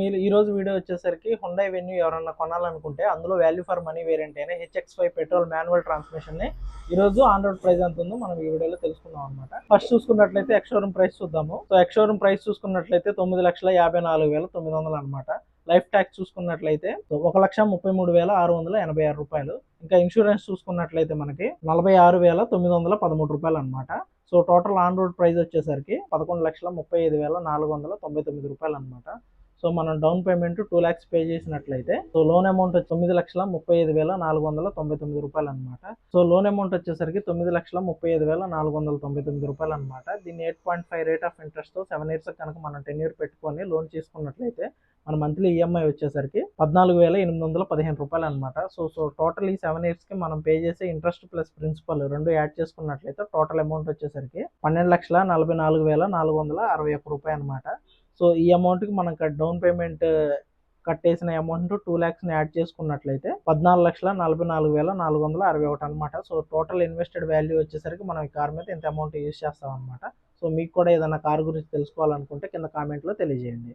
మీరు ఈ రోజు వీడియో వచ్చేసరికి హుండై వెన్యూ ఎవరన్నా కొనాలనుకుంటే అందులో వాల్యూ ఫర్ మనీ వేరియంట్ అయిన HX5 పెట్రోల్ మాన్యువల్ ట్రాన్స్మిషన్ ని ఈ రోజు ఆన్ రోడ్ ప్రైస్ ఎంత ఉందో మనం ఈ వీడియోలో తెలుసుకుందాం అనమాట. ఫస్ట్ చూసుకున్నట్లయితే ఎక్స్ షోరూమ్ ప్రైస్ చూద్దాము. సో ఎక్స్ షోరూమ్ ప్రైస్ చూసుకున్నట్లయితే 9,54,900 అనమాట. లైఫ్ ట్యాక్స్ చూసుకున్నట్లయితే 1,33,686 రూపాయలు. ఇంకా ఇన్సూరెన్స్ చూసుకున్నట్లయితే మనకి 46,913 రూపాయలు అనమాట. So total on road price వచ్చేసరికి 11,35,499 రూపాయలు అనమాట. సో మనం డౌన్ పేమెంట్ 2 lakhs పే చేసినట్లయితే సో లోన్ అమౌంట్ 9,35,499 రూపాయలు అనమాట. సో లోన్ అమౌంట్ వచ్చేసరికి 9,35,499 రూపాయలు అనమాట. దీన్ని 8.5 రేట్ ఆఫ్ ఇంట్రెస్ట్ తో 7 years కనుక మనం టెన్యూర్ పెట్టుకొని లోన్ చేసుకున్నట్లయితే మన మంత్లీ ఈఎంఐ వచ్చేసరికి 14,815 రూపాయలు అనమాట. సో టోటల్ ఈ 7 years కి మనం పే చేసే ఇంట్రెస్ట్ ప్లస్ ప్రిన్సిపల్ రెండు యాడ్ చేసుకున్నట్లయితే టోటల్ అమౌంట్ వచ్చేసరికి 12,44,461 రూపాయలు అనమాట. సో ఈ అమౌంట్కి మనం డౌన్ పేమెంట్ కట్టేసిన అమౌంట్ 2 lakhs యాడ్ చేసుకున్నట్లయితే 14,44,461 అనమాట. సో టోటల్ ఇన్వెస్టెడ్ వాల్యూ వచ్చేసరికి మనం ఈ కార్ మీద ఇంత అమౌంట్ యూజ్ చేస్తాం అనమాట. సో మీకు కూడా ఏదైనా కార్ గురించి తెలుసుకోవాలనుకుంటే కింద కామెంట్లో తెలియజేయండి.